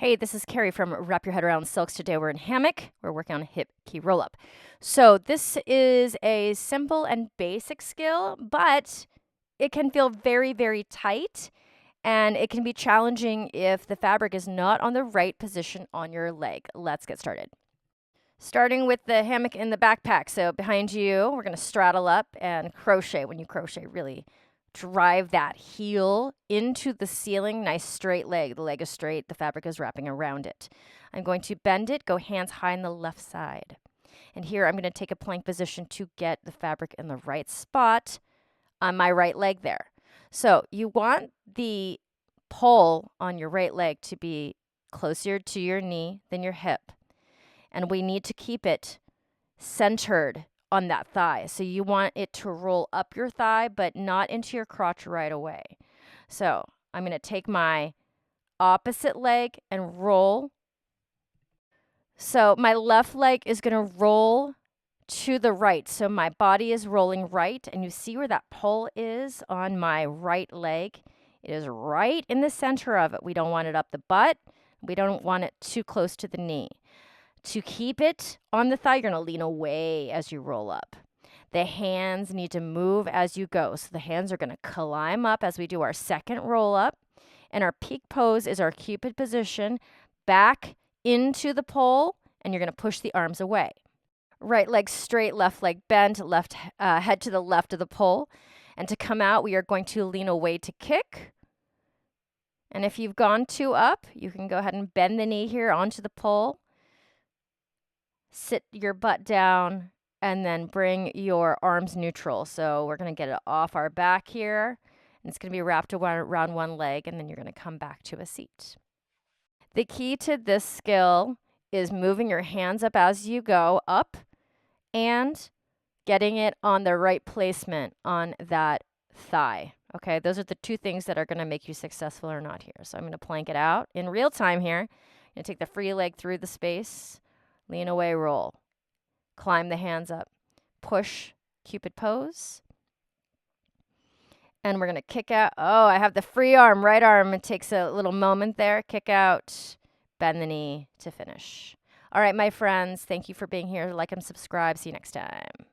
Hey, this is Carrie from Wrap Your Head Around Silks. Today we're in Hammock. We're working on a hip key roll up. So this is a simple and basic skill, but it can feel very, very tight, and it can be challenging if the fabric is not on the right position on your leg. Let's get started. Starting with the hammock in the backpack. So behind you, we're going to straddle up and crochet. When you crochet, really drive that heel into the ceiling. Nice straight leg. The leg is straight. The fabric is wrapping around it. I'm going to bend it. Go hands high on the left side. And here I'm going to take a plank position to get the fabric in the right spot on my right leg there. So you want the pull on your right leg to be closer to your knee than your hip. And we need to keep it centered on that thigh. So you want it to roll up your thigh, but not into your crotch right away. So I'm going to take my opposite leg and roll. So my left leg is going to roll to the right. So my body is rolling right, and you see where that pull is on my right leg. It is right in the center of it. We don't want it up the butt. We don't want it too close to the knee. To keep it on the thigh, you're going to lean away as you roll up. The hands need to move as you go. So the hands are going to climb up as we do our second roll up. And our peak pose is our Cupid position, back into the pole, and you're going to push the arms away. Right leg straight, left leg bent, left head to the left of the pole. And to come out, we are going to lean away to kick. And if you've gone two up, you can go ahead and bend the knee here onto the pole. Sit your butt down and then bring your arms neutral. So we're going to get it off our back here. And it's going to be wrapped around one leg, and then you're going to come back to a seat. The key to this skill is moving your hands up as you go up and getting it on the right placement on that thigh. Okay, those are the two things that are going to make you successful or not here. So I'm going to plank it out in real time here. I'm going to take the free leg through the space. Lean away, roll. Climb the hands up. Push, Cupid pose. And we're going to kick out. Oh, I have the free arm, right arm. It takes a little moment there. Kick out, bend the knee to finish. All right, my friends, thank you for being here. Like and subscribe. See you next time.